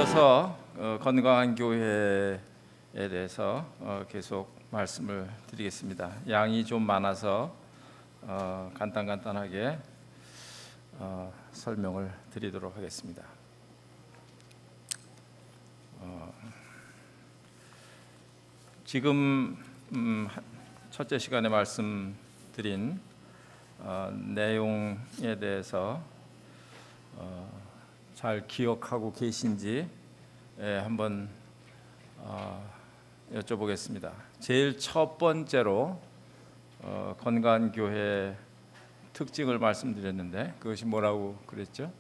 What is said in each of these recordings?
이어서 건강한 교회에 대해서 계속 말씀을 드리겠습니다. 양이 좀 많아서 간단하게 설명을 드리도록 하겠습니다. 지금 첫째 시간에 말씀드린 내용에 대해서 잘 기억하고 계신지 한번 여쭤보겠습니다. 제일 첫 번째로 건강한 교회 특징을 말씀드렸는데 그것이 뭐라고 그랬죠?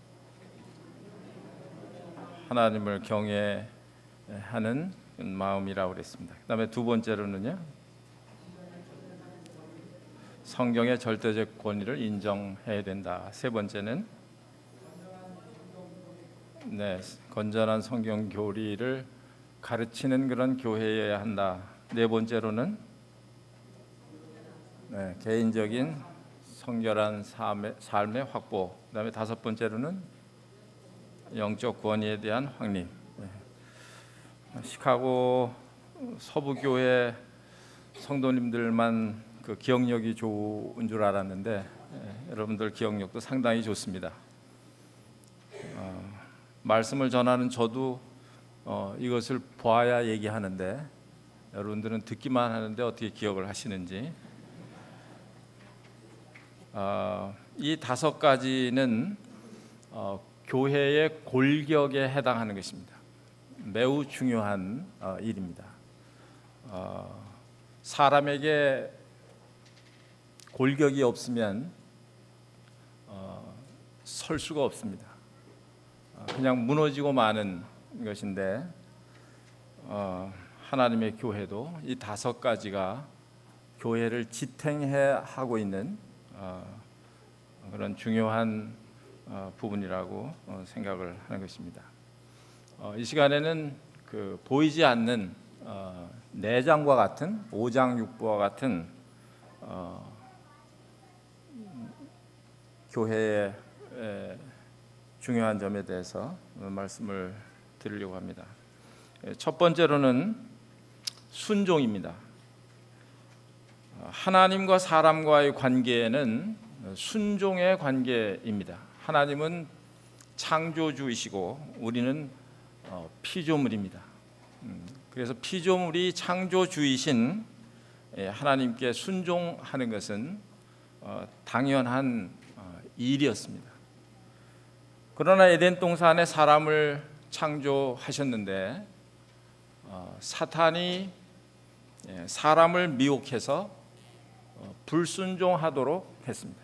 하나님을 경외하는 마음이라고 그랬습니다. 그 다음에 두 번째로는요, 성경의 절대적 권위를 인정해야 된다. 세 번째는 건전한 성경 교리를 가르치는 그런 교회여야 한다. 네 번째로는 개인적인 성결한 삶의 확보. 그다음에 다섯 번째로는 영적 권위에 대한 확립. 시카고 서부교회 성도님들만 그 기억력이 좋은 줄 알았는데 여러분들 기억력도 상당히 좋습니다. 말씀을 전하는 저도 이것을 보아야 얘기하는데 여러분들은 듣기만 하는데 어떻게 기억을 하시는지. 이 다섯 가지는 교회의 골격에 해당하는 것입니다. 매우 중요한 일입니다. 사람에게 골격이 없으면 설 수가 없습니다. 그냥 무너지고 마는 것인데 하나님의 교회도 이 다섯 가지가 교회를 지탱해 하고 있는 그런 중요한 부분이라고 생각을 하는 것입니다. 이 시간에는 그 보이지 않는 내장과 같은 오장육부와 같은 교회의 중요한 점에 대해서 말씀을 드리려고 합니다. 첫 번째로는 순종입니다. 하나님과 사람과의 관계는 순종의 관계입니다. 하나님은 창조주이시고 우리는 피조물입니다. 그래서 피조물이 창조주이신 하나님께 순종하는 것은 당연한 일이었습니다. 그러나 에덴 동산에 사람을 창조하셨는데 사탄이 사람을 미혹해서 불순종하도록 했습니다.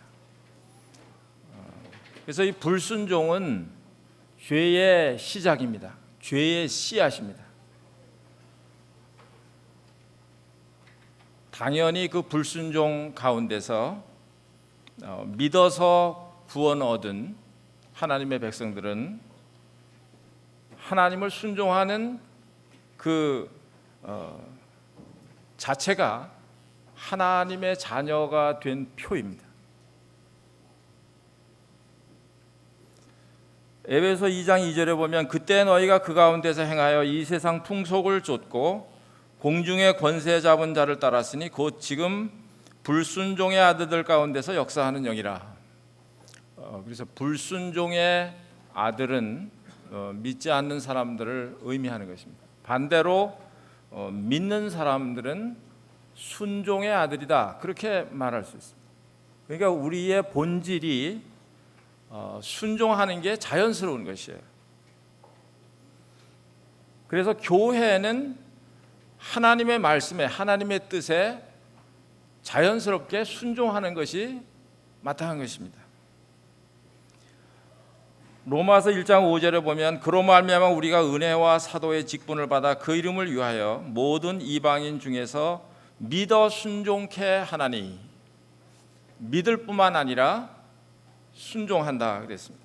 그래서 이 불순종은 죄의 시작입니다. 죄의 씨앗입니다. 당연히 그 불순종 가운데서 믿어서 구원 얻은 하나님의 백성들은 하나님을 순종하는 그 자체가 하나님의 자녀가 된 표입니다. 에베소 2장 2절에 보면 그때 너희가 그 가운데서 행하여 이 세상 풍속을 좇고 공중의 권세 잡은 자를 따랐으니 곧 지금 불순종의 아들들 가운데서 역사하는 영이라. 그래서 불순종의 아들은 믿지 않는 사람들을 의미하는 것입니다. 반대로 믿는 사람들은 순종의 아들이다, 그렇게 말할 수 있습니다. 그러니까 우리의 본질이 순종하는 게 자연스러운 것이에요. 그래서 교회는 하나님의 말씀에, 하나님의 뜻에 자연스럽게 순종하는 것이 마땅한 것입니다. 로마서 1장 5절에 보면 그로 말미암아 우리가 은혜와 사도의 직분을 받아 그 이름을 위하여 모든 이방인 중에서 믿어 순종케 하나니. 믿을 뿐만 아니라 순종한다 그랬습니다.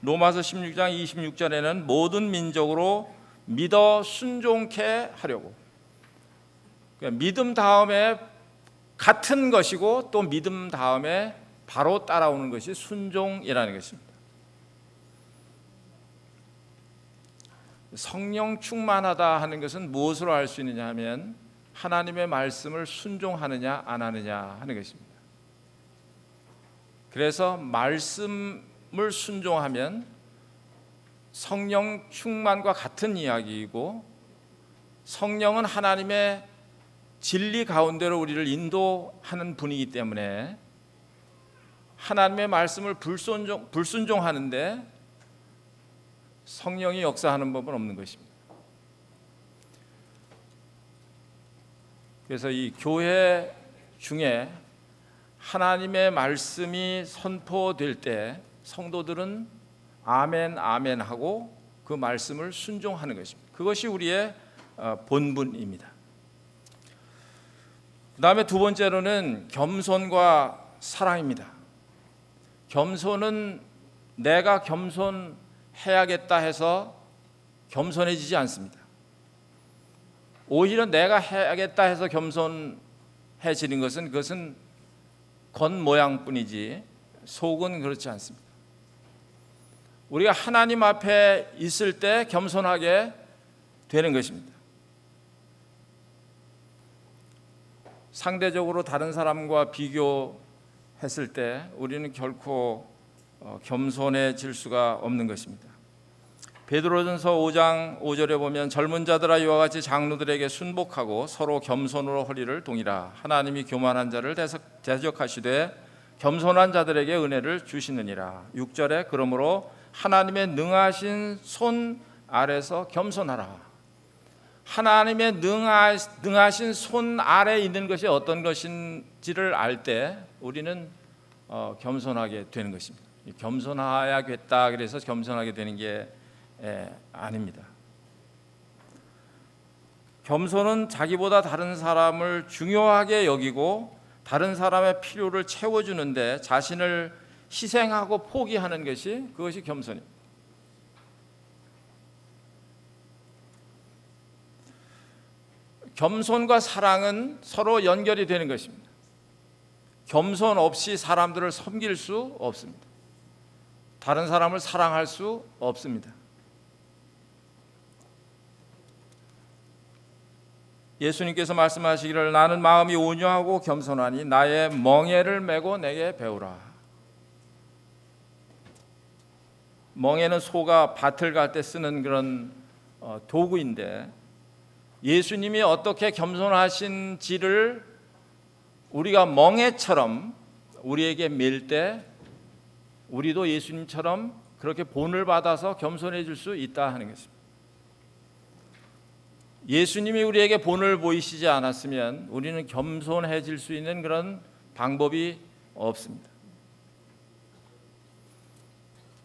로마서 16장 26절에는 모든 민족으로 믿어 순종케 하려고. 그러니까 믿음 다음에 같은 것이고 또 믿음 다음에 바로 따라오는 것이 순종이라는 것입니다. 성령 충만하다 하는 것은 무엇으로 알 수 있느냐 하면 하나님의 말씀을 순종하느냐 안 하느냐 하는 것입니다. 그래서 말씀을 순종하면 성령 충만과 같은 이야기이고, 성령은 하나님의 진리 가운데로 우리를 인도하는 분이기 때문에 하나님의 말씀을 불순종하는데 성령이 역사하는 법은 없는 것입니다. 그래서 이 교회 중에 하나님의 말씀이 선포될 때 성도들은 아멘 아멘 하고 그 말씀을 순종하는 것입니다. 그것이 우리의 본분입니다. 그 다음에 두 번째로는 겸손과 사랑입니다. 겸손은 내가 겸손해야겠다 해서 겸손해지지 않습니다. 오히려 내가 해야겠다 해서 겸손해지는 것은 그것은 겉모양뿐이지 속은 그렇지 않습니다. 우리가 하나님 앞에 있을 때 겸손하게 되는 것입니다. 상대적으로 다른 사람과 비교했을 때 우리는 결코 겸손해질 수가 없는 것입니다. 베드로전서 5장 5절에 보면 젊은 자들아 이와 같이 장로들에게 순복하고 서로 겸손으로 허리를 동이라. 하나님이 교만한 자를 대적하시되 겸손한 자들에게 은혜를 주시느니라. 6절에 그러므로 하나님의 능하신 손 아래서 겸손하라. 하나님의 능하신 손 아래에 있는 것이 어떤 것인지를 알 때 우리는 겸손하게 되는 것입니다. 겸손해야겠다 그래서 겸손하게 되는 게 아닙니다. 겸손은 자기보다 다른 사람을 중요하게 여기고 다른 사람의 필요를 채워주는데 자신을 희생하고 포기하는 것이 그것이 겸손입니다. 겸손과 사랑은 서로 연결이 되는 것입니다. 겸손 없이 사람들을 섬길 수 없습니다. 다른 사람을 사랑할 수 없습니다. 예수님께서 말씀하시기를 나는 마음이 온유하고 겸손하니 나의 멍에를 메고 내게 배우라. 멍에는 소가 밭을 갈 때 쓰는 그런 도구인데 예수님이 어떻게 겸손하신지를 우리가 멍에처럼 우리에게 밀 때 우리도 예수님처럼 그렇게 본을 받아서 겸손해질 수 있다 하는 것입니다. 예수님이 우리에게 본을 보이시지 않았으면 우리는 겸손해질 수 있는 그런 방법이 없습니다.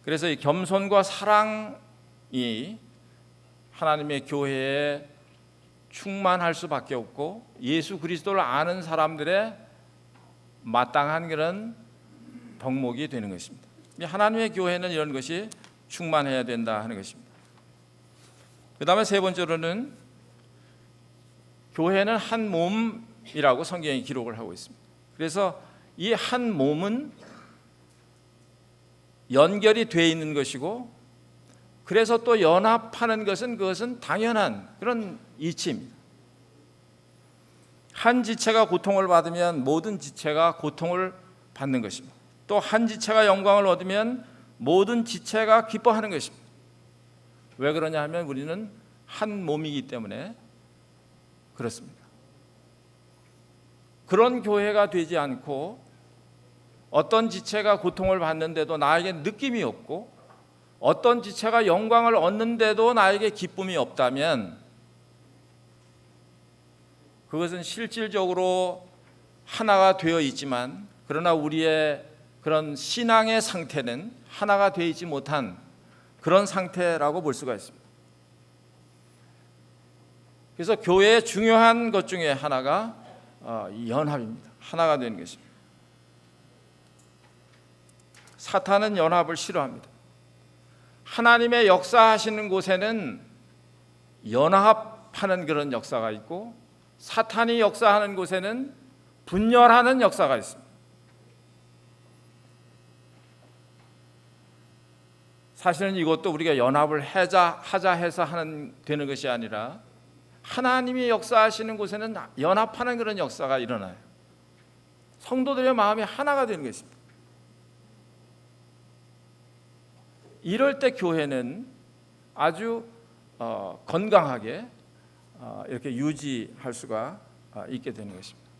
그래서 이 겸손과 사랑이 하나님의 교회에 충만할 수밖에 없고 예수 그리스도를 아는 사람들의 마땅한 그런 덕목이 되는 것입니다. 하나님의 교회는 이런 것이 충만해야 된다 하는 것입니다. 그 다음에 세 번째로는 교회는 한 몸이라고 성경이 기록을 하고 있습니다. 그래서 이 한 몸은 연결이 되어 있는 것이고 그래서 또 연합하는 것은 그것은 당연한 그런 이치입니다. 한 지체가 고통을 받으면 모든 지체가 고통을 받는 것입니다. 또 한 지체가 영광을 얻으면 모든 지체가 기뻐하는 것입니다. 왜 그러냐 하면 우리는 한 몸이기 때문에 그렇습니다. 그런 교회가 되지 않고 어떤 지체가 고통을 받는데도 나에게 느낌이 없고 어떤 지체가 영광을 얻는데도 나에게 기쁨이 없다면 그것은 실질적으로 하나가 되어 있지만 그러나 우리의 그런 신앙의 상태는 하나가 되어 있지 못한 그런 상태라고 볼 수가 있습니다. 그래서 교회의 중요한 것 중에 하나가 연합입니다. 하나가 되는 것입니다. 사탄은 연합을 싫어합니다. 하나님의 역사하시는 곳에는 연합하는 그런 역사가 있고 사탄이 역사하는 곳에는 분열하는 역사가 있습니다. 사실은 이것도 우리가 연합을 하자 해서 되는 것이 아니라 하나님이 역사하시는 곳에는 연합하는 그런 역사가 일어나요. 성도들의 마음이 하나가 되는 것입니다. 이럴 때 교회는 아주 건강하게 이렇게 유지할 수가 있게 되는 것입니다.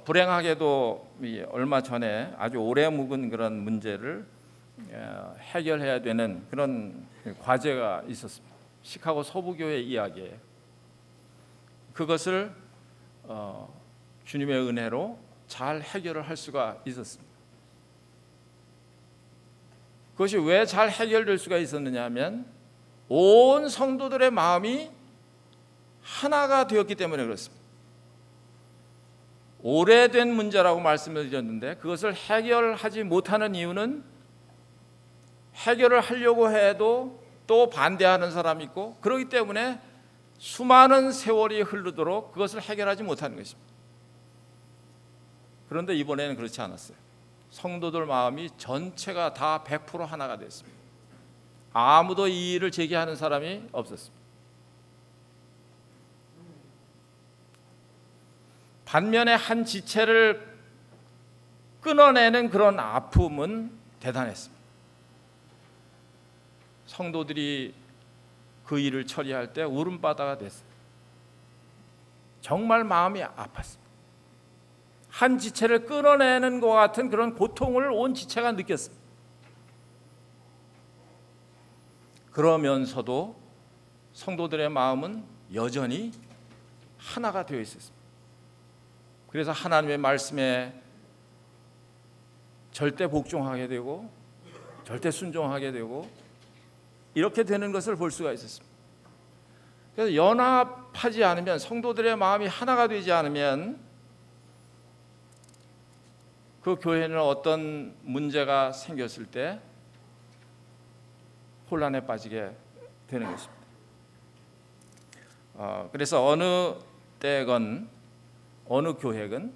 불행하게도 얼마 전에 아주 오래 묵은 그런 문제를 해결해야 되는 그런 과제가 있었습니다. 시카고 서부교회 이야기예요. 그것을 주님의 은혜로 잘 해결을 할 수가 있었습니다. 그것이 왜 잘 해결될 수가 있었느냐 하면 온 성도들의 마음이 하나가 되었기 때문에 그렇습니다. 오래된 문제라고 말씀을 드렸는데 그것을 해결하지 못하는 이유는 해결을 하려고 해도 또 반대하는 사람이 있고 그렇기 때문에 수많은 세월이 흐르도록 그것을 해결하지 못하는 것입니다. 그런데 이번에는 그렇지 않았어요. 성도들 마음이 전체가 다 100% 하나가 됐습니다. 아무도 이의를 제기하는 사람이 없었습니다. 반면에 한 지체를 끊어내는 그런 아픔은 대단했습니다. 성도들이 그 일을 처리할 때 울음바다가 됐어요. 정말 마음이 아팠습니다. 한 지체를 끊어내는 것 같은 그런 고통을 온 지체가 느꼈습니다. 그러면서도 성도들의 마음은 여전히 하나가 되어 있었습니다. 그래서 하나님의 말씀에 절대 복종하게 되고 절대 순종하게 되고 이렇게 되는 것을 볼 수가 있었습니다. 그래서 연합하지 않으면 성도들의 마음이 하나가 되지 않으면 그 교회는 어떤 문제가 생겼을 때 혼란에 빠지게 되는 것입니다. 그래서 어느 때건 어느 교회건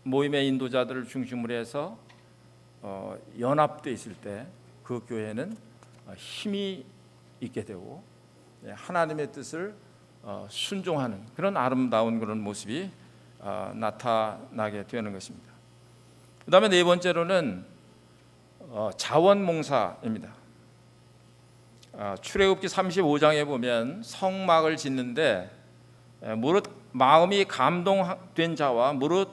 모임의 인도자들을 중심으로 해서 연합되어 있을 때 그 교회는 힘이 있게 되고 하나님의 뜻을 순종하는 그런 아름다운 그런 모습이 나타나게 되는 것입니다. 그 다음에 네 번째로는 자원봉사입니다. 출애굽기 35장에 보면 성막을 짓는데 무릇 마음이 감동된 자와 무릇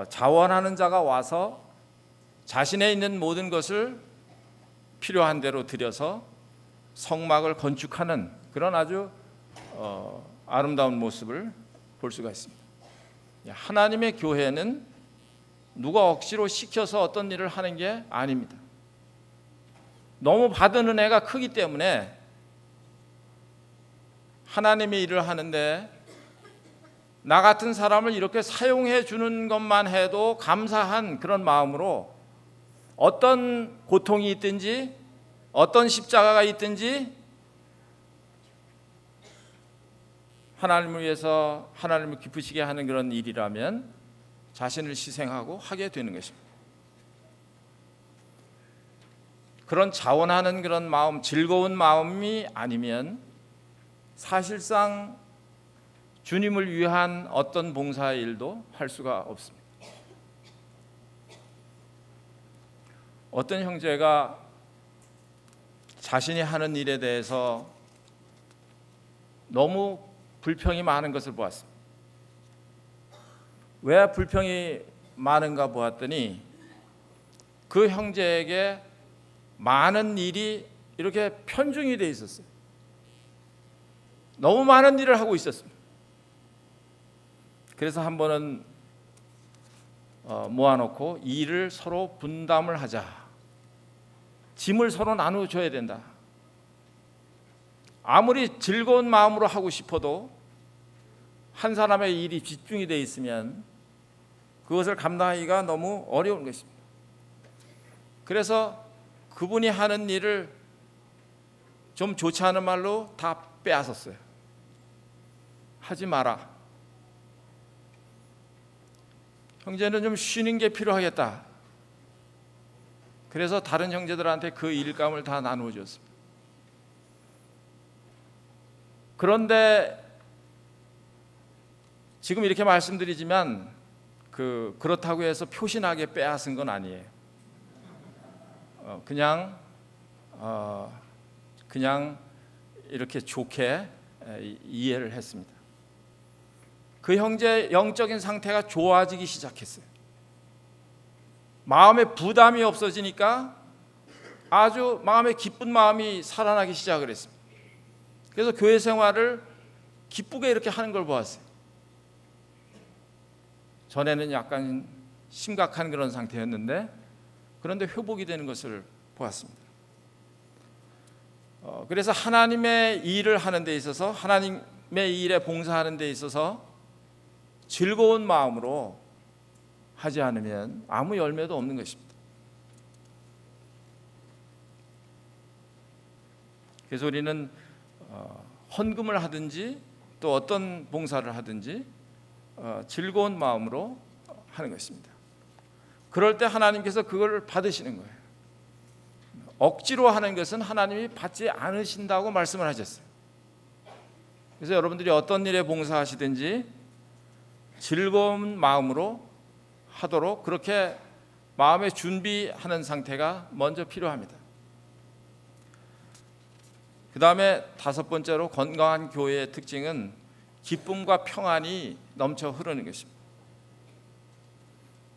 자원하는 자가 와서 자신의 있는 모든 것을 필요한 대로 들여서 성막을 건축하는 그런 아주 아름다운 모습을 볼 수가 있습니다. 하나님의 교회는 누가 억지로 시켜서 어떤 일을 하는 게 아닙니다. 너무 받은 은혜가 크기 때문에 하나님의 일을 하는데 나 같은 사람을 이렇게 사용해 주는 것만 해도 감사한 그런 마음으로 어떤 고통이 있든지 어떤 십자가가 있든지 하나님을 위해서 하나님을 기쁘시게 하는 그런 일이라면 자신을 희생하고 하게 되는 것입니다. 그런 자원하는 그런 마음, 즐거운 마음이 아니면 사실상 주님을 위한 어떤 봉사의 일도 할 수가 없습니다. 어떤 형제가 자신이 하는 일에 대해서 너무 불평이 많은 것을 보았습니다. 왜 불평이 많은가 보았더니 그 형제에게 많은 일이 이렇게 편중이 되어 있었어요. 너무 많은 일을 하고 있었습니다. 그래서 한 번은 모아놓고 이 일을 서로 분담을 하자. 짐을 서로 나누어줘야 된다. 아무리 즐거운 마음으로 하고 싶어도 한 사람의 일이 집중이 되어 있으면 그것을 감당하기가 너무 어려운 것입니다. 그래서 그분이 하는 일을 좀 좋지 않은 말로 다 빼앗았어요. 하지 마라. 형제는 좀 쉬는 게 필요하겠다. 그래서 다른 형제들한테 그 일감을 다 나누어 줬습니다. 그런데 지금 이렇게 말씀드리지만 그렇다고 해서 표신하게 빼앗은 건 아니에요. 그냥 이렇게 좋게 이해를 했습니다. 그 형제 영적인 상태가 좋아지기 시작했어요. 마음에 부담이 없어지니까 아주 마음에 기쁜 마음이 살아나기 시작을 했습니다. 그래서 교회 생활을 기쁘게 이렇게 하는 걸 보았어요. 전에는 약간 심각한 그런 상태였는데 그런데 회복이 되는 것을 보았습니다. 그래서 하나님의 일을 하는 데 있어서, 하나님의 일에 봉사하는 데 있어서 즐거운 마음으로 하지 않으면 아무 열매도 없는 것입니다. 그래서 우리는 헌금을 하든지 또 어떤 봉사를 하든지 즐거운 마음으로 하는 것입니다. 그럴 때 하나님께서 그걸 받으시는 거예요. 억지로 하는 것은 하나님이 받지 않으신다고 말씀을 하셨어요. 그래서 여러분들이 어떤 일에 봉사하시든지 즐거운 마음으로 하도록 그렇게 마음의 준비하는 상태가 먼저 필요합니다. 그 다음에 다섯 번째로 건강한 교회의 특징은 기쁨과 평안이 넘쳐 흐르는 것입니다.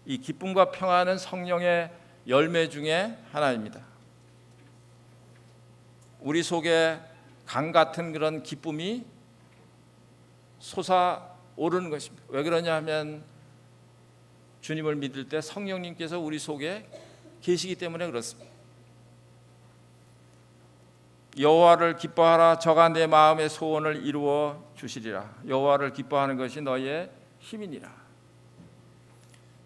이 기쁨과 평안은 성령의 열매 중에 하나입니다. 우리 속에 강 같은 그런 기쁨이 솟아오르는 것입니다. 왜 그러냐 하면 주님을 믿을 때 성령님께서 우리 속에 계시기 때문에 그렇습니다. 여호와를 기뻐하라. 저가 내 마음의 소원을 이루어 주시리라. 여호와를 기뻐하는 것이 너희의 힘이니라.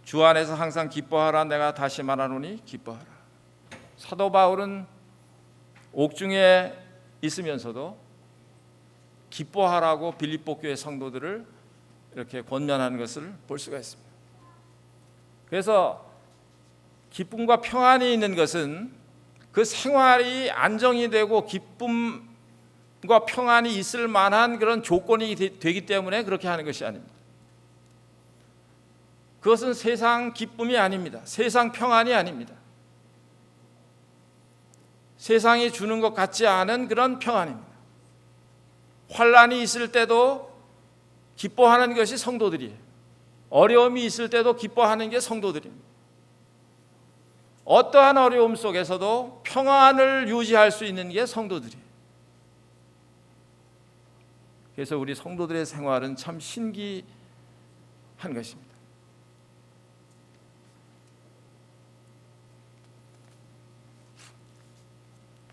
주 안에서 항상 기뻐하라. 내가 다시 말하노니 기뻐하라. 사도 바울은 옥중에 있으면서도 기뻐하라고 빌립보 교회 성도들을 이렇게 권면하는 것을 볼 수가 있습니다. 그래서 기쁨과 평안이 있는 것은 그 생활이 안정이 되고 기쁨과 평안이 있을 만한 그런 조건이 되기 때문에 그렇게 하는 것이 아닙니다. 그것은 세상 기쁨이 아닙니다. 세상 평안이 아닙니다. 세상이 주는 것 같지 않은 그런 평안입니다. 환난이 있을 때도 기뻐하는 것이 성도들이에요. 어려움이 있을 때도 기뻐하는 게 성도들입니다. 어떠한 어려움 속에서도 평안을 유지할 수 있는 게 성도들이에요. 그래서 우리 성도들의 생활은 참 신기한 것입니다.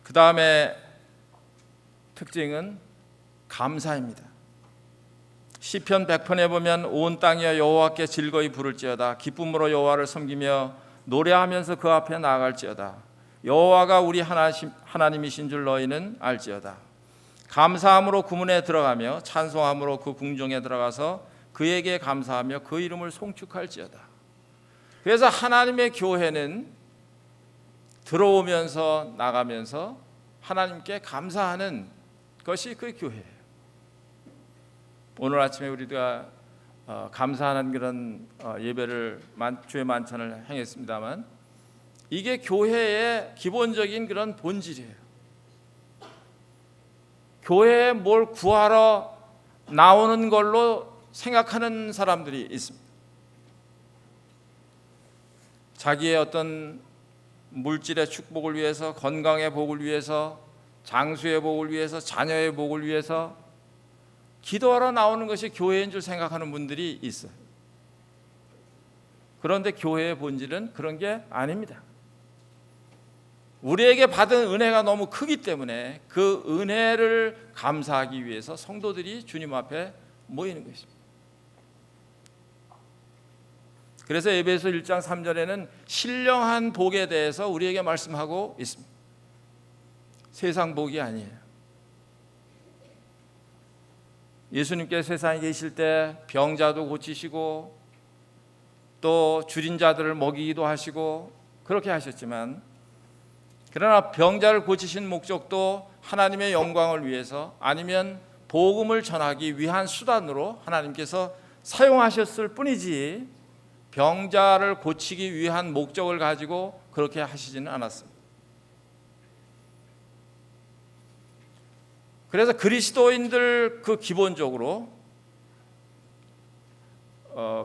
그 다음에 특징은 감사입니다. 시편 100편에 보면 온 땅이여 여호와께 즐거이 부를지어다. 기쁨으로 여호와를 섬기며 노래하면서 그 앞에 나아갈지어다. 여호와가 우리 하나님이신 줄 너희는 알지어다. 감사함으로 구문에 들어가며 찬송함으로 그 궁정에 들어가서 그에게 감사하며 그 이름을 송축할지어다. 그래서 하나님의 교회는 들어오면서 나가면서 하나님께 감사하는 것이 그 교회예요. 오늘 아침에 우리가 감사하는 그런 예배를 주의 만찬을 행했습니다만 이게 교회의 기본적인 그런 본질이에요. 교회에 뭘 구하러 나오는 걸로 생각하는 사람들이 있습니다. 자기의 어떤 물질의 축복을 위해서, 건강의 복을 위해서, 장수의 복을 위해서, 자녀의 복을 위해서 기도하러 나오는 것이 교회인 줄 생각하는 분들이 있어요. 그런데 교회의 본질은 그런 게 아닙니다. 우리에게 받은 은혜가 너무 크기 때문에 그 은혜를 감사하기 위해서 성도들이 주님 앞에 모이는 것입니다. 그래서 에베소 1장 3절에는 신령한 복에 대해서 우리에게 말씀하고 있습니다. 세상 복이 아니에요. 예수님께서 세상에 계실 때 병자도 고치시고 또 줄인 자들을 먹이기도 하시고 그렇게 하셨지만, 그러나 병자를 고치신 목적도 하나님의 영광을 위해서, 아니면 복음을 전하기 위한 수단으로 하나님께서 사용하셨을 뿐이지 병자를 고치기 위한 목적을 가지고 그렇게 하시지는 않았습니다. 그래서 그리스도인들 그 기본적으로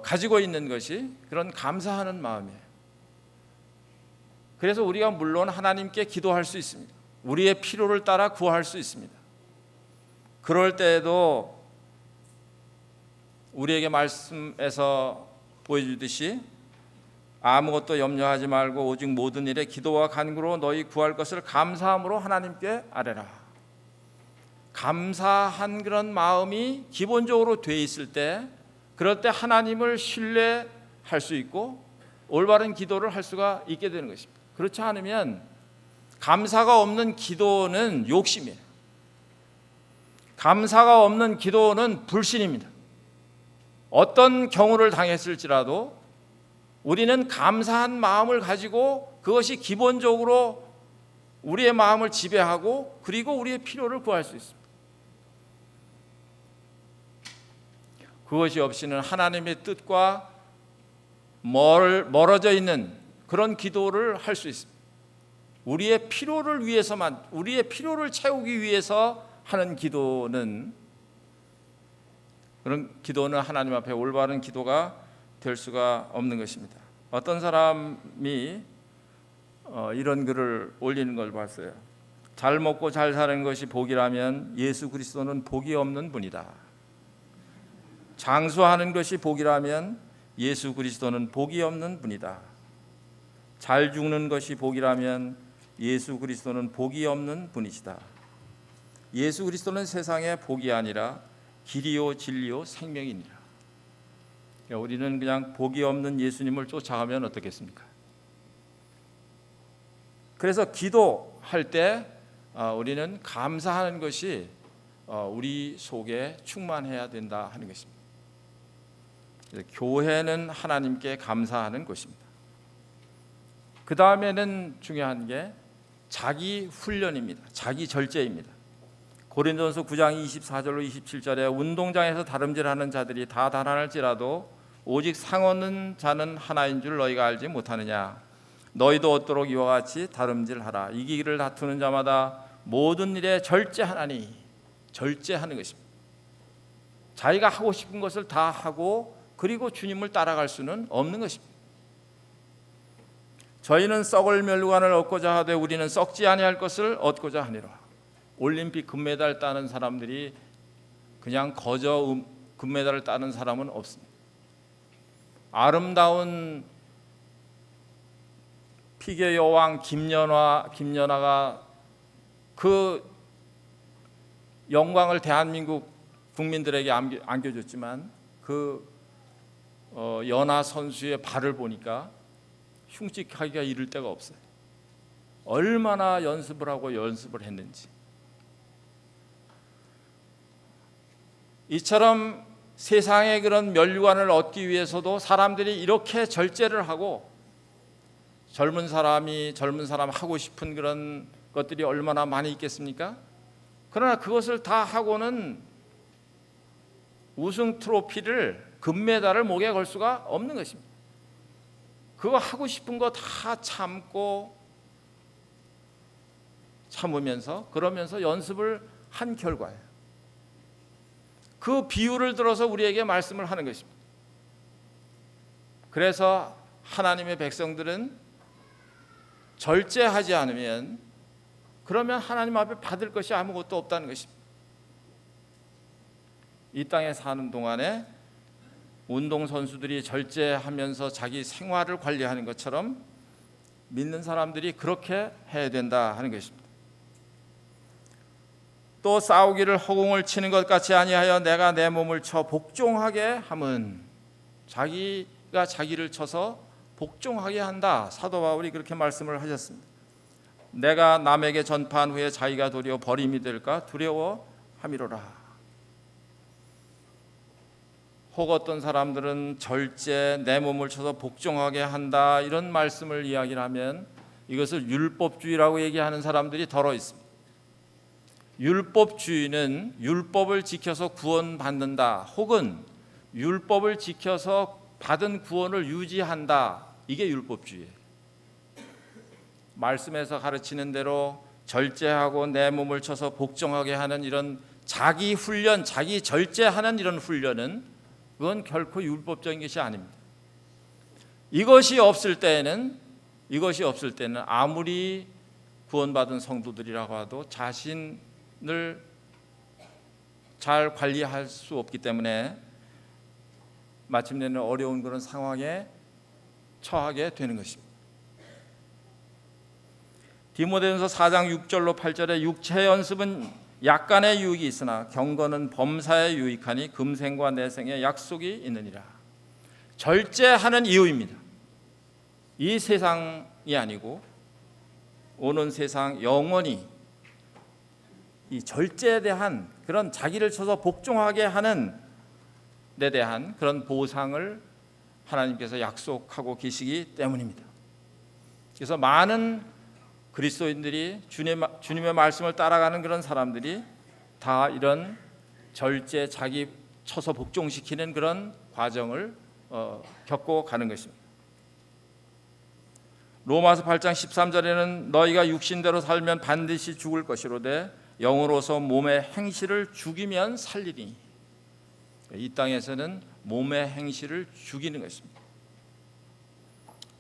가지고 있는 것이 그런 감사하는 마음이에요. 그래서 우리가 물론 하나님께 기도할 수 있습니다. 우리의 필요를 따라 구할 수 있습니다. 그럴 때에도 우리에게 말씀에서 보여주듯이 아무것도 염려하지 말고 오직 모든 일에 기도와 간구로 너희 구할 것을 감사함으로 하나님께 아뢰라. 감사한 그런 마음이 기본적으로 돼 있을 때, 그럴 때 하나님을 신뢰할 수 있고 올바른 기도를 할 수가 있게 되는 것입니다. 그렇지 않으면 감사가 없는 기도는 욕심이에요. 감사가 없는 기도는 불신입니다. 어떤 경우를 당했을지라도 우리는 감사한 마음을 가지고 그것이 기본적으로 우리의 마음을 지배하고 그리고 우리의 필요를 구할 수 있습니다. 그것이 없이는 하나님의 뜻과 멀어져 있는 그런 기도를 할 수 있습니다. 우리의 필요를 위해서만, 우리의 필요를 채우기 위해서 하는 기도는, 그런 기도는 하나님 앞에 올바른 기도가 될 수가 없는 것입니다. 어떤 사람이 이런 글을 올리는 걸 봤어요. 잘 먹고 잘 사는 것이 복이라면 예수 그리스도는 복이 없는 분이다. 장수하는 것이 복이라면 예수 그리스도는 복이 없는 분이다. 잘 죽는 것이 복이라면 예수 그리스도는 복이 없는 분이시다. 예수 그리스도는 세상의 복이 아니라 길이요 진리요 생명이니라. 우리는 그냥 복이 없는 예수님을 쫓아가면 어떻겠습니까? 그래서 기도할 때 우리는 감사하는 것이 우리 속에 충만해야 된다 하는 것입니다. 교회는 하나님께 감사하는 것입니다. 그 다음에는 중요한 게 자기 훈련입니다. 자기 절제입니다. 고린도전서 9장 24절로 27절에 운동장에서 다름질하는 자들이 다 달아날지라도 오직 상하는 자는 하나인 줄 너희가 알지 못하느냐. 너희도 얻도록 이와 같이 다름질하라. 이기기를 다투는 자마다 모든 일에 절제하나니. 절제하는 것입니다. 자기가 하고 싶은 것을 다 하고 그리고 주님을 따라갈 수는 없는 것입니다. 저희는 썩을 멸류관을 얻고자 하되 우리는 썩지 아니할 것을 얻고자 하니라. 올림픽 금메달 따는 사람들이 그냥 거저 금메달을 따는 사람은 없습니다. 아름다운 피겨 여왕 김연아가 그 영광을 대한민국 국민들에게 안겨줬지만 그 연아 선수의 발을 보니까 흉측하기가 이를 데가 없어요. 얼마나 연습을 하고 연습을 했는지. 이처럼 세상의 그런 멸류관을 얻기 위해서도 사람들이 이렇게 절제를 하고 젊은 사람 하고 싶은 그런 것들이 얼마나 많이 있겠습니까? 그러나 그것을 다 하고는 우승 트로피를 금메달을 목에 걸 수가 없는 것입니다. 그거 하고 싶은 거 다 참으면서 그러면서 연습을 한 결과예요. 그 비유를 들어서 우리에게 말씀을 하는 것입니다. 그래서 하나님의 백성들은 절제하지 않으면 그러면 하나님 앞에 받을 것이 아무것도 없다는 것입니다. 이 땅에 사는 동안에 운동선수들이 절제하면서 자기 생활을 관리하는 것처럼 믿는 사람들이 그렇게 해야 된다 하는 것입니다. 또 싸우기를 허공을 치는 것 같이 아니하여 내가 내 몸을 쳐 복종하게 함은, 자기가 자기를 쳐서 복종하게 한다. 사도 바울이 그렇게 말씀을 하셨습니다. 내가 남에게 전파한 후에 자기가 도리어 버림이 될까 두려워함이로라. 혹 어떤 사람들은 절제, 내 몸을 쳐서 복종하게 한다 이런 말씀을 이야기를 하면 이것을 율법주의라고 얘기하는 사람들이 더러 있습니다. 율법주의는 율법을 지켜서 구원받는다 혹은 율법을 지켜서 받은 구원을 유지한다, 이게 율법주의예요. 말씀에서 가르치는 대로 절제하고 내 몸을 쳐서 복종하게 하는 이런 자기 훈련, 자기 절제하는 이런 훈련은 그건 결코 율법적인 것이 아닙니다. 이것이 없을 때는 아무리 구원받은 성도들이라고 해도 자신을 잘 관리할 수 없기 때문에 마침내는 어려운 그런 상황에 처하게 되는 것입니다. 디모데전서 4장 6절로 8절에 육체 연습은 약간의 유익이 있으나 경건은 범사에 유익하니 금생과 내생에 약속이 있느니라. 절제하는 이유입니다. 이 세상이 아니고 오는 세상 영원히 이 절제에 대한 그런 자기를 쳐서 복종하게 하는 데 대한 그런 보상을 하나님께서 약속하고 계시기 때문입니다. 그래서 많은 그리스도인들이 주님의 말씀을 따라가는 그런 사람들이 다 이런 절제, 자기 쳐서 복종시키는 그런 과정을 겪고 가는 것입니다. 로마서 8장 13절에는 너희가 육신대로 살면 반드시 죽을 것이로되 영으로서 몸의 행실을 죽이면 살리니, 이 땅에서는 몸의 행실을 죽이는 것입니다.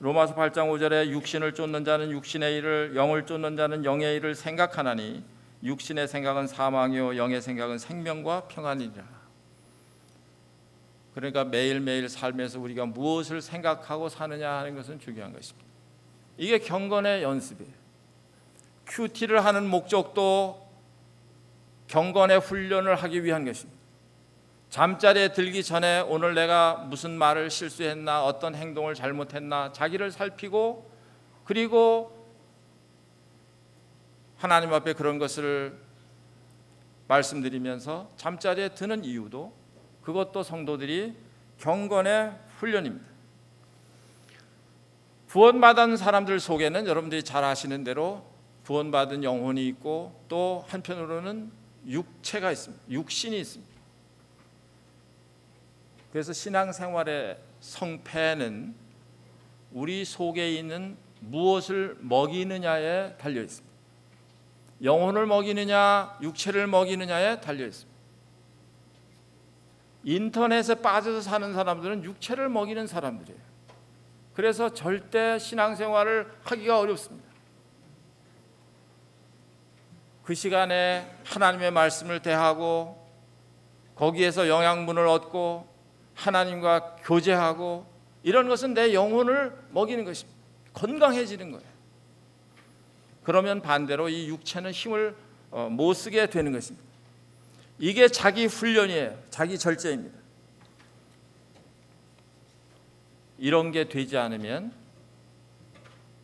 로마서 8장 5절에 육신을 쫓는 자는 육신의 일을, 영을 쫓는 자는 영의 일을 생각하나니 육신의 생각은 사망이요 영의 생각은 생명과 평안이니라. 그러니까 매일매일 삶에서 우리가 무엇을 생각하고 사느냐 하는 것은 중요한 것입니다. 이게 경건의 연습이에요. 큐티를 하는 목적도 경건의 훈련을 하기 위한 것입니다. 잠자리에 들기 전에 오늘 내가 무슨 말을 실수했나, 어떤 행동을 잘못했나 자기를 살피고, 그리고 하나님 앞에 그런 것을 말씀드리면서 잠자리에 드는 이유도 그것도 성도들이 경건의 훈련입니다. 구원받은 사람들 속에는 여러분들이 잘 아시는 대로 구원받은 영혼이 있고 또 한편으로는 육체가 있습니다. 육신이 있습니다. 그래서 신앙생활의 성패는 우리 속에 있는 무엇을 먹이느냐에 달려 있습니다. 영혼을 먹이느냐 육체를 먹이느냐에 달려 있습니다. 인터넷에 빠져서 사는 사람들은 육체를 먹이는 사람들이에요. 그래서 절대 신앙생활을 하기가 어렵습니다. 그 시간에 하나님의 말씀을 대하고 거기에서 영양분을 얻고 하나님과 교제하고 이런 것은 내 영혼을 먹이는 것입니다. 건강해지는 거예요. 그러면 반대로 이 육체는 힘을 못 쓰게 되는 것입니다. 이게 자기 훈련이에요. 자기 절제입니다. 이런 게 되지 않으면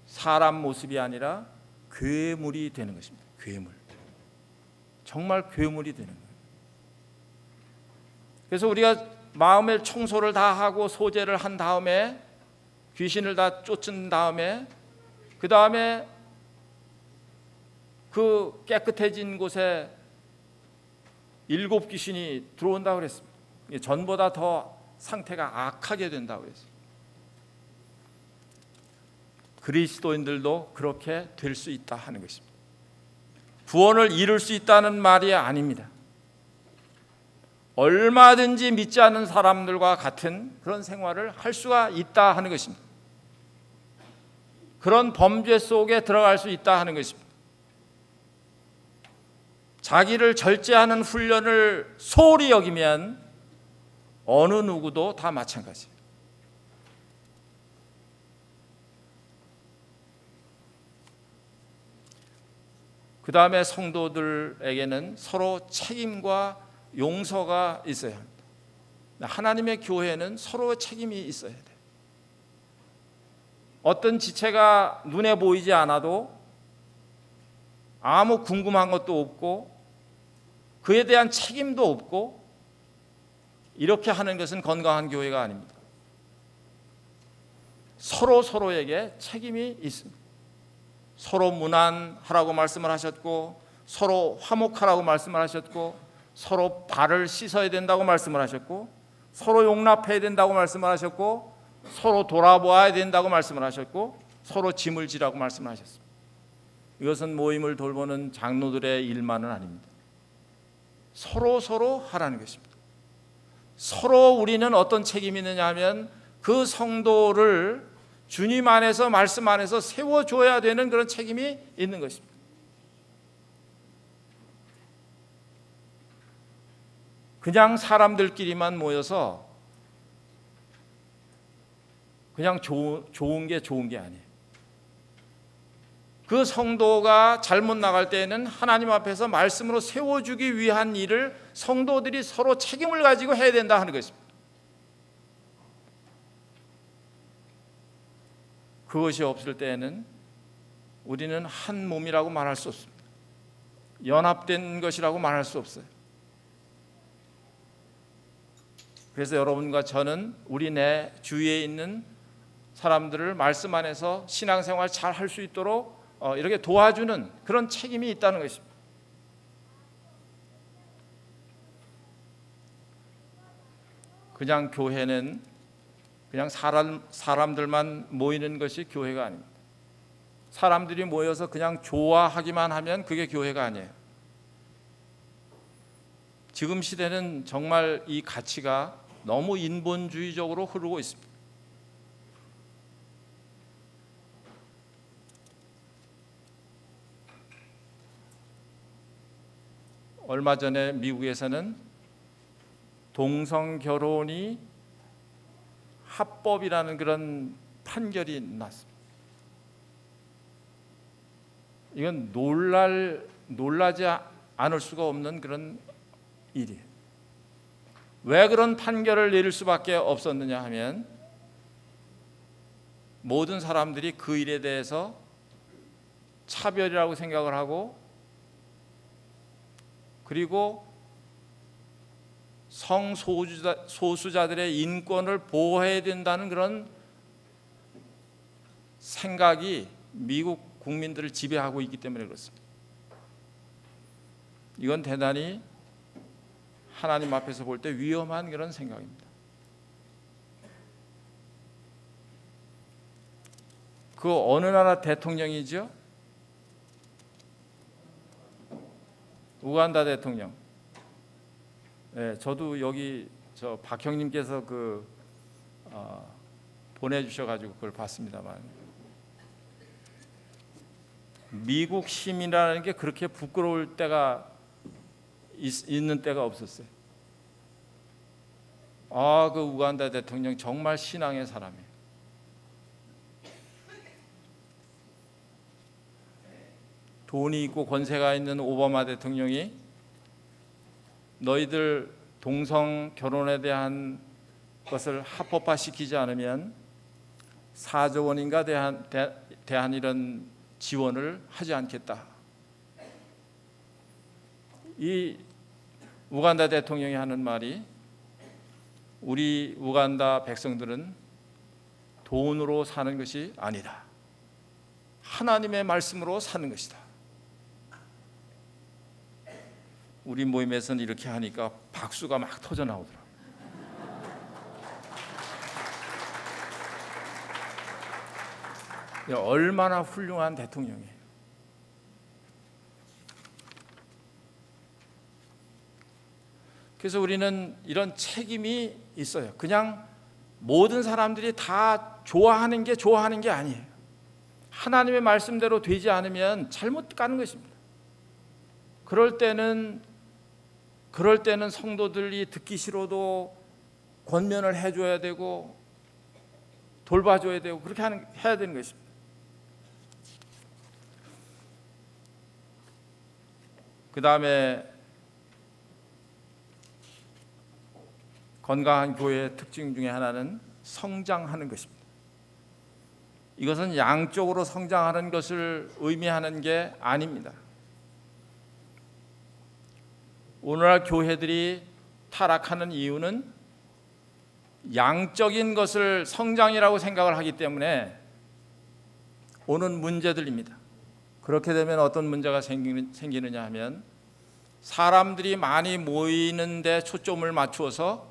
사람 모습이 아니라 괴물이 되는 것입니다. 괴물. 정말 괴물이 되는 거예요. 그래서 우리가 마음의 청소를 다 하고 소제를 한 다음에 귀신을 다 쫓은 다음에 그 다음에 그 깨끗해진 곳에 7 귀신이 들어온다고 그랬습니다. 전보다 더 상태가 악하게 된다고 그랬어요. 그리스도인들도 그렇게 될 수 있다 하는 것입니다. 구원을 이룰 수 있다는 말이 아닙니다. 얼마든지 믿지 않는 사람들과 같은 그런 생활을 할 수가 있다 하는 것입니다. 그런 범죄 속에 들어갈 수 있다 하는 것입니다. 자기를 절제하는 훈련을 소홀히 여기면 어느 누구도 다 마찬가지예요. 그 다음에 성도들에게는 서로 책임과 용서가 있어야 합니다. 하나님의 교회는 서로 책임이 있어야 돼요. 어떤 지체가 눈에 보이지 않아도 아무 궁금한 것도 없고 그에 대한 책임도 없고 이렇게 하는 것은 건강한 교회가 아닙니다. 서로에게 책임이 있습니다. 서로 문안하라고 말씀을 하셨고, 서로 화목하라고 말씀을 하셨고, 서로 발을 씻어야 된다고 말씀을 하셨고, 서로 용납해야 된다고 말씀을 하셨고, 서로 돌아보아야 된다고 말씀을 하셨고, 서로 짐을 지라고 말씀을 하셨습니다. 이것은 모임을 돌보는 장로들의 일만은 아닙니다. 서로 하라는 것입니다. 서로 우리는 어떤 책임이 있느냐 하면 그 성도를 주님 안에서, 말씀 안에서 세워줘야 되는 그런 책임이 있는 것입니다. 그냥 사람들끼리만 모여서 그냥 좋은 게 아니에요. 그 성도가 잘못 나갈 때에는 하나님 앞에서 말씀으로 세워주기 위한 일을 성도들이 서로 책임을 가지고 해야 된다 하는 것입니다. 그것이 없을 때에는 우리는 한 몸이라고 말할 수 없습니다. 연합된 것이라고 말할 수 없어요. 그래서 여러분과 저는 우리 내 주위에 있는 사람들을 말씀 안에서 신앙생활 잘 할 수 있도록 이렇게 도와주는 그런 책임이 있다는 것입니다. 그냥 교회는 그냥 사람들만 모이는 것이 교회가 아닙니다. 사람들이 모여서 그냥 좋아하기만 하면 그게 교회가 아니에요. 지금 시대는 정말 이 가치가 너무 인본주의적으로 흐르고 있습니다. 얼마 전에 미국에서는 동성 결혼이 합법이라는 그런 판결이 났습니다. 이건 놀라지 않을 수가 없는 그런 일이에요. 왜 그런 판결을 내릴 수밖에 없었느냐 하면 모든 사람들이 그 일에 대해서 차별이라고 생각을 하고, 그리고 성소수자들의 인권을 보호해야 된다는 그런 생각이 미국 국민들을 지배하고 있기 때문에 그렇습니다. 이건 대단히 하나님 앞에서 볼 때 위험한 그런 생각입니다. 그 어느 나라 대통령이죠? 우간다 대통령. 네, 저도 여기 박형님께서 보내주셔가지고 그걸 봤습니다만, 미국 시민이라는 게 그렇게 부끄러울 때가 있는 때가 없었어요. 그 우간다 대통령 정말 신앙의 사람이에요. 돈이 있고 권세가 있는 오바마 대통령이 너희들 동성 결혼에 대한 것을 합법화시키지 않으면 4조 원인가 대한 이런 지원을 하지 않겠다. 이 우간다 대통령이 하는 말이, 우리 우간다 백성들은 돈으로 사는 것이 아니다. 하나님의 말씀으로 사는 것이다. 우리 모임에서는 이렇게 하니까 박수가 막 터져 나오더라고요. 얼마나 훌륭한 대통령이에요. 그래서 우리는 이런 책임이 있어요. 그냥 모든 사람들이 다 좋아하는 게 아니에요. 하나님의 말씀대로 되지 않으면 잘못 가는 것입니다. 그럴 때는 성도들이 듣기 싫어도 권면을 해줘야 되고 돌봐줘야 되고 그렇게 해야 되는 것입니다. 그 다음에 건강한 교회의 특징 중에 하나는 성장하는 것입니다. 이것은 양쪽으로 성장하는 것을 의미하는 게 아닙니다. 오늘날 교회들이 타락하는 이유는 양적인 것을 성장이라고 생각을 하기 때문에 오는 문제들입니다. 그렇게 되면 어떤 문제가 생기느냐 하면 사람들이 많이 모이는 데 초점을 맞추어서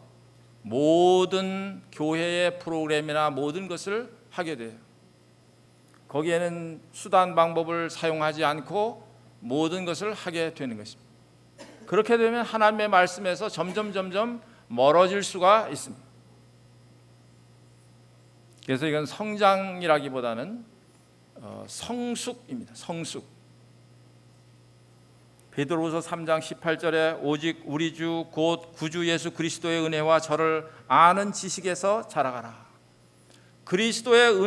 모든 교회의 프로그램이나 모든 것을 하게 돼요. 거기에는 수단 방법을 사용하지 않고 모든 것을 하게 되는 것입니다. 그렇게 되면 하나님의 말씀에서 점점 멀어질 수가 있습니다. 그래서 이건 성장이라기보다는 성숙입니다. 성숙. 베드로후서 3장 18절에 오직 우리 주 곧 구주 예수 그리스도의 은혜와 저를 아는 지식에서 자라가라. 그리스도의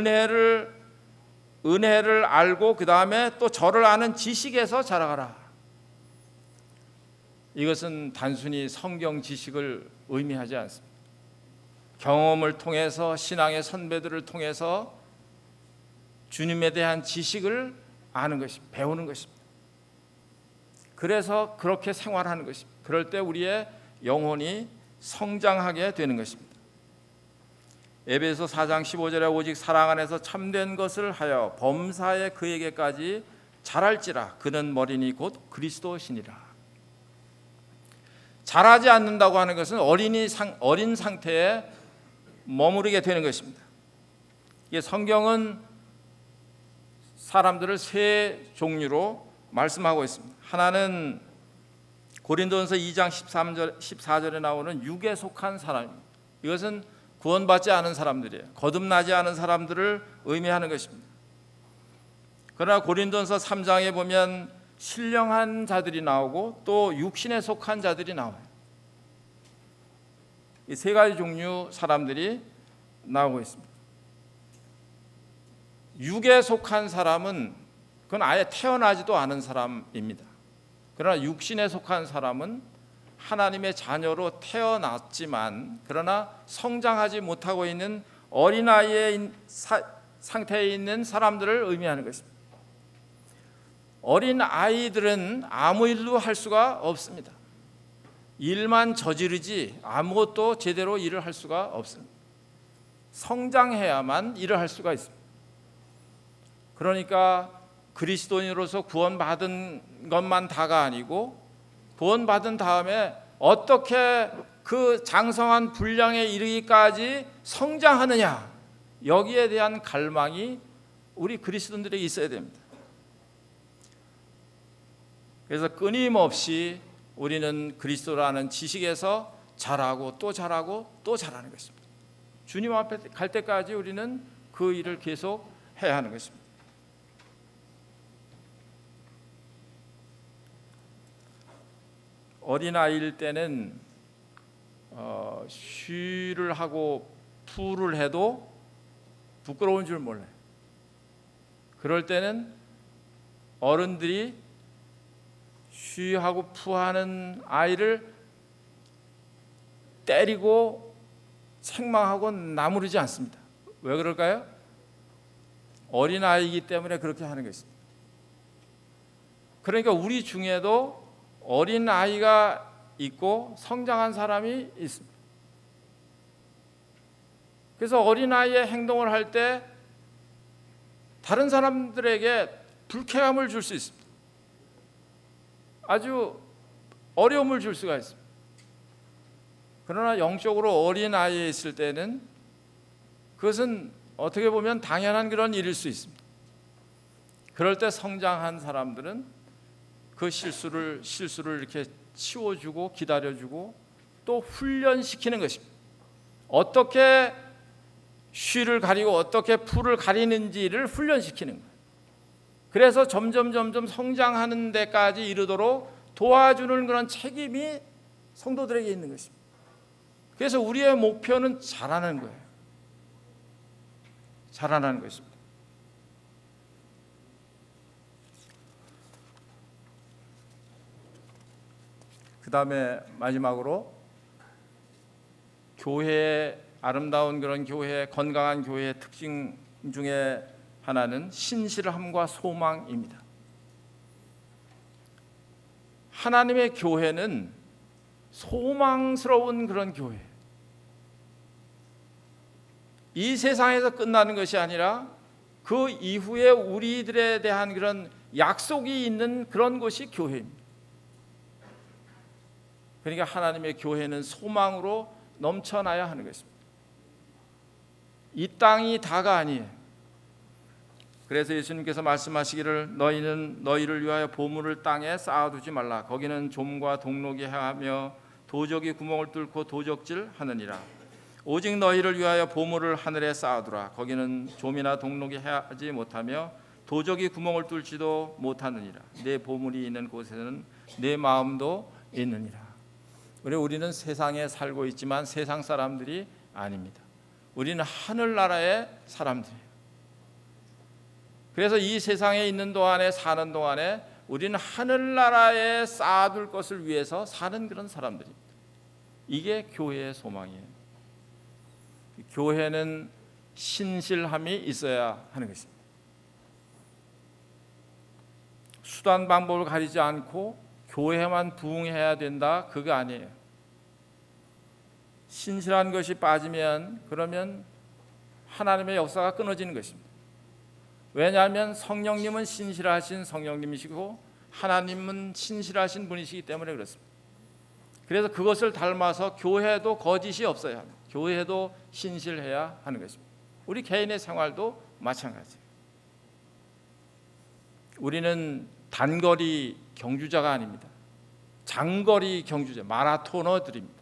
은혜를 알고 그 다음에 또 저를 아는 지식에서 자라가라. 이것은 단순히 성경 지식을 의미하지 않습니다. 경험을 통해서 신앙의 선배들을 통해서 주님에 대한 지식을 아는 것입니다. 배우는 것입니다. 그래서 그렇게 생활하는 것입니다. 그럴 때 우리의 영혼이 성장하게 되는 것입니다. 에베소 4장 15절에 오직 사랑 안에서 참된 것을 하여 범사에 그에게까지 자랄지라. 그는 머리니 곧 그리스도시니라. 자라지 않는다고 하는 것은 어린 상태에 머무르게 되는 것입니다. 이게 성경은 사람들을 세 종류로 말씀하고 있습니다. 하나는 고린도전서 2장 14절에 나오는 육에 속한 사람입니다. 이것은 구원받지 않은 사람들이에요. 거듭나지 않은 사람들을 의미하는 것입니다. 그러나 고린도전서 3장에 보면 신령한 자들이 나오고 또 육신에 속한 자들이 나와요. 이 세 가지 종류 사람들이 나오고 있습니다. 육에 속한 사람은 그건 아예 태어나지도 않은 사람입니다. 그러나 육신에 속한 사람은 하나님의 자녀로 태어났지만 그러나 성장하지 못하고 있는 어린아이의 상태에 있는 사람들을 의미하는 것입니다. 어린 아이들은 아무 일도 할 수가 없습니다. 일만 저지르지 아무것도 제대로 일을 할 수가 없습니다. 성장해야만 일을 할 수가 있습니다. 그러니까 그리스도인으로서 구원받은 것만 다가 아니고 구원받은 다음에 어떻게 그 장성한 분량에 이르기까지 성장하느냐, 여기에 대한 갈망이 우리 그리스도인들에게 있어야 됩니다. 그래서 끊임없이 우리는 그리스도라는 지식에서 자라고 또 자라고 또 자라는 것입니다. 주님 앞에 갈 때까지 우리는 그 일을 계속 해야 하는 것입니다. 어린아이일 때는 쉬를 하고 푸를 해도 부끄러운 줄 몰라요. 그럴 때는 어른들이 쉬하고 푸하는 아이를 때리고 책망하고 나무르지 않습니다. 왜 그럴까요? 어린아이이기 때문에 그렇게 하는 것입니다. 그러니까 우리 중에도 어린아이가 있고 성장한 사람이 있습니다. 그래서 어린아이의 행동을 할 때 다른 사람들에게 불쾌감을 줄 수 있습니다. 아주 어려움을 줄 수가 있습니다. 그러나 영적으로 어린아이에 있을 때는 그것은 어떻게 보면 당연한 그런 일일 수 있습니다. 그럴 때 성장한 사람들은 그 실수를 이렇게 치워주고 기다려주고 또 훈련시키는 것입니다. 어떻게 쉬를 가리고 어떻게 풀을 가리는지를 훈련시키는 거예요. 그래서 점점 성장하는 데까지 이르도록 도와주는 그런 책임이 성도들에게 있는 것입니다. 그래서 우리의 목표는 자라는 거예요. 자라나는 것입니다. 그 다음에 마지막으로 교회의 아름다운 그런 교회, 건강한 교회의 특징 중에 하나는 신실함과 소망입니다. 하나님의 교회는 소망스러운 그런 교회. 이 세상에서 끝나는 것이 아니라 그 이후에 우리들에 대한 그런 약속이 있는 그런 곳이 교회입니다. 그러니까 하나님의 교회는 소망으로 넘쳐나야 하는 것입니다. 이 땅이 다가 아니에요. 그래서 예수님께서 말씀하시기를 너희는 너희를 위하여 보물을 땅에 쌓아두지 말라. 거기는 좀과 동록이 행하며 도적이 구멍을 뚫고 도적질 하느니라. 오직 너희를 위하여 보물을 하늘에 쌓아두라. 거기는 좀이나 동록이 하지 못하며 도적이 구멍을 뚫지도 못하느니라. 내 보물이 있는 곳에는 내 마음도 있느니라. 우리는 세상에 살고 있지만 세상 사람들이 아닙니다. 우리는 하늘나라의 사람들이에요. 그래서 이 세상에 있는 동안에 사는 동안에 우리는 하늘나라에 쌓아둘 것을 위해서 사는 그런 사람들입니다. 이게 교회의 소망이에요. 교회는 신실함이 있어야 하는 것입니다. 수단 방법을 가리지 않고 교회만 부흥해야 된다, 그거 아니에요. 신실한 것이 빠지면 그러면 하나님의 역사가 끊어지는 것입니다. 왜냐하면 성령님은 신실하신 성령님이시고 하나님은 신실하신 분이시기 때문에 그렇습니다. 그래서 그것을 닮아서 교회도 거짓이 없어야 합니다. 교회도 신실해야 하는 것입니다. 우리 개인의 생활도 마찬가지예요. 우리는 단거리 경주자가 아닙니다. 장거리 경주자, 마라토너들입니다.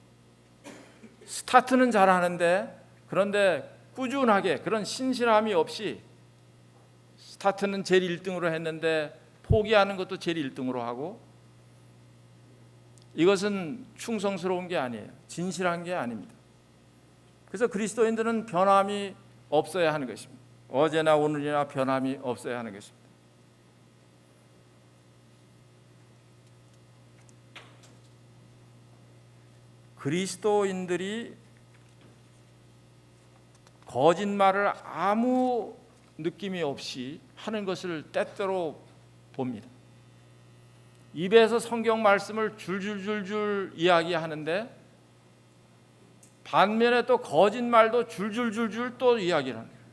스타트는 잘하는데 그런데 꾸준하게 그런 신실함이 없이 스타트는 제일 1등으로 했는데 포기하는 것도 제일 1등으로 하고, 이것은 충성스러운 게 아니에요. 진실한 게 아닙니다. 그래서 그리스도인들은 변함이 없어야 하는 것입니다. 어제나 오늘이나 변함이 없어야 하는 것입니다. 그리스도인들이 거짓말을 아무 느낌이 없이 하는 것을 때때로 봅니다. 입에서 성경 말씀을 줄줄줄줄 이야기하는데 반면에 또 거짓말도 줄줄줄줄 또 이야기를 하는 거예요.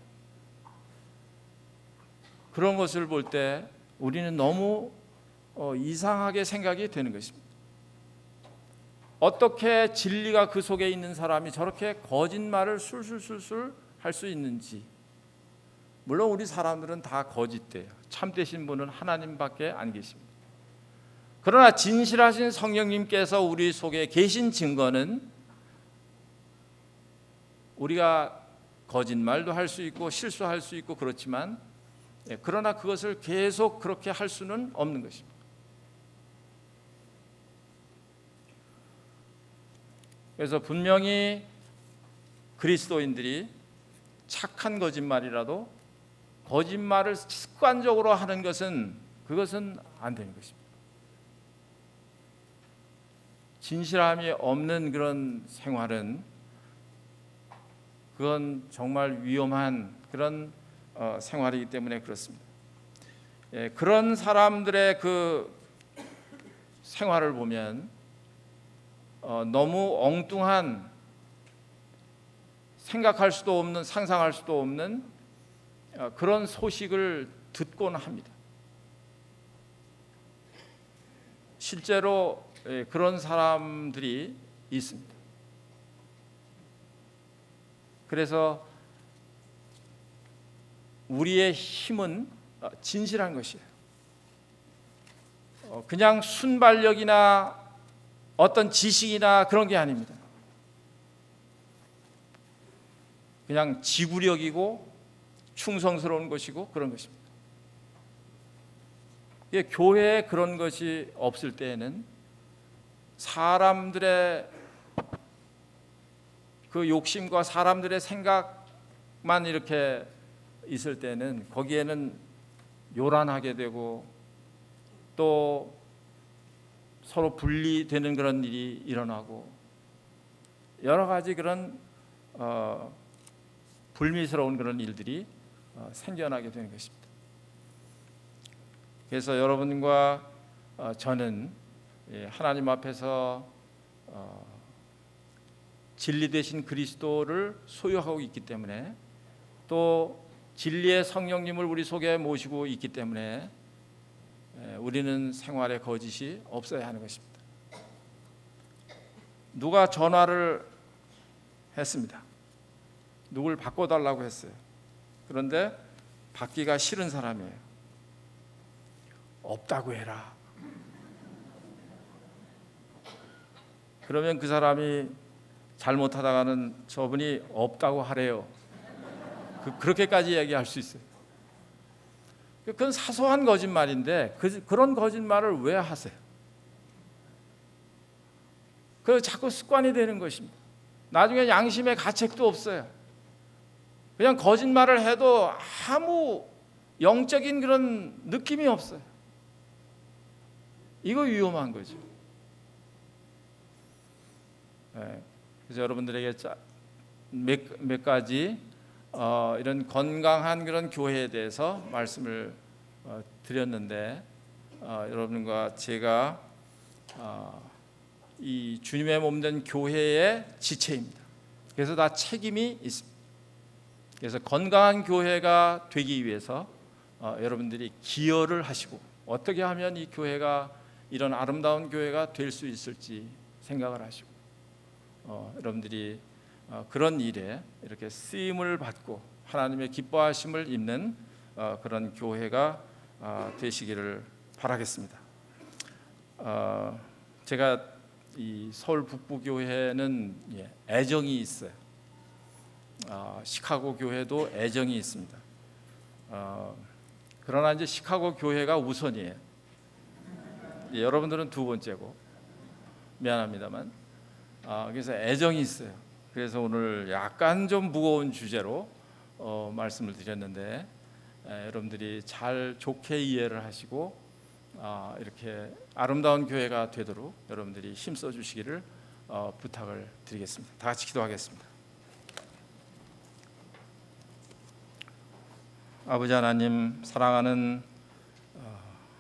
그런 것을 볼 때 우리는 너무 이상하게 생각이 되는 것입니다. 어떻게 진리가 그 속에 있는 사람이 저렇게 거짓말을 술술술술 할 수 있는지. 물론 우리 사람들은 다 거짓돼요. 참되신 분은 하나님밖에 안 계십니다. 그러나 진실하신 성령님께서 우리 속에 계신 증거는 우리가 거짓말도 할 수 있고 실수할 수 있고 그렇지만, 그러나 그것을 계속 그렇게 할 수는 없는 것입니다. 그래서 분명히 그리스도인들이 착한 거짓말이라도 거짓말을 습관적으로 하는 것은 그것은 안 되는 것입니다. 진실함이 없는 그런 생활은 그건 정말 위험한 그런 생활이기 때문에 그렇습니다. 그런 사람들의 그 생활을 보면 너무 엉뚱한, 생각할 수도 없는, 상상할 수도 없는 그런 소식을 듣곤 합니다. 실제로 그런 사람들이 있습니다. 그래서 우리의 힘은 진실한 것이에요. 그냥 순발력이나 어떤 지식이나 그런 게 아닙니다. 그냥 지구력이고 충성스러운 것이고 그런 것입니다. 교회에 그런 것이 없을 때에는 사람들의 그 욕심과 사람들의 생각만 이렇게 있을 때는 거기에는 요란하게 되고 또 서로 분리되는 그런 일이 일어나고 여러 가지 그런 불미스러운 그런 일들이 생겨나게 되는 것입니다. 그래서 여러분과 저는 하나님 앞에서 진리 되신 그리스도를 소유하고 있기 때문에 또 진리의 성령님을 우리 속에 모시고 있기 때문에 우리는 생활에 거짓이 없어야 하는 것입니다. 누가 전화를 했습니다. 누굴 바꿔달라고 했어요. 그런데 받기가 싫은 사람이에요. 없다고 해라. 그러면 그 사람이 잘못하다가는 저분이 없다고 하래요. 그렇게까지 얘기할 수 있어요. 그건 사소한 거짓말인데 그런 거짓말을 왜 하세요? 그래서 자꾸 습관이 되는 것입니다. 나중에 양심의 가책도 없어요. 그냥 거짓말을 해도 아무 영적인 그런 느낌이 없어요. 이거 위험한 거죠. 그래서 여러분들에게 몇 가지 이런 건강한 그런 교회에 대해서 말씀을 드렸는데, 여러분과 제가 이 주님의 몸된 교회의 지체입니다. 그래서 다 책임이 있습니다. 그래서 건강한 교회가 되기 위해서 여러분들이 기여를 하시고, 어떻게 하면 이 교회가 이런 아름다운 교회가 될 수 있을지 생각을 하시고, 여러분들이 그런 일에 이렇게 쓰임을 받고 하나님의 기뻐하심을 입는 그런 교회가 되시기를 바라겠습니다. 제가 이 서울 북부교회는 애정이 있어요. 시카고 교회도 애정이 있습니다. 그러나 이제 시카고 교회가 우선이에요. 여러분들은 두 번째고, 미안합니다만 그래서 애정이 있어요. 그래서 오늘 약간 좀 무거운 주제로 말씀을 드렸는데, 여러분들이 잘 좋게 이해를 하시고 이렇게 아름다운 교회가 되도록 여러분들이 힘써 주시기를 부탁을 드리겠습니다. 다 같이 기도하겠습니다. 아버지 하나님, 사랑하는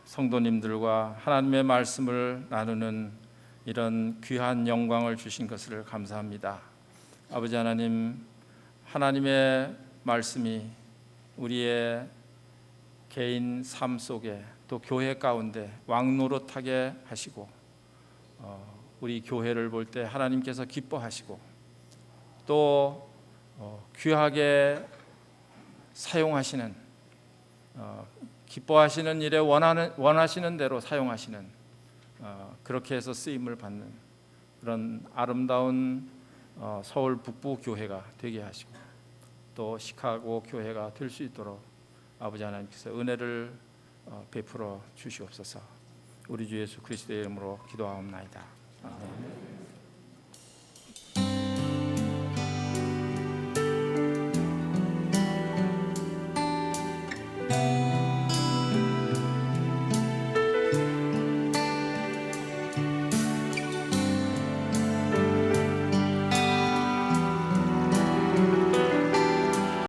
성도님들과 하나님의 말씀을 나누는 이런 귀한 영광을 주신 것을 감사합니다. 아버지 하나님, 하나님의 말씀이 우리의 개인 삶 속에 또 교회 가운데 왕노릇하게 하시고, 우리 교회를 볼 때 하나님께서 기뻐하시고 또 귀하게 사용하시는, 기뻐하시는 일에 원하시는 대로 사용하시는, 그렇게 해서 쓰임을 받는 그런 아름다운 서울 북부 교회가 되게 하시고 또 시카고 교회가 될 수 있도록 아버지 하나님께서 은혜를 베풀어 주시옵소서. 우리 주 예수 그리스도의 이름으로 기도하옵나이다. 아멘.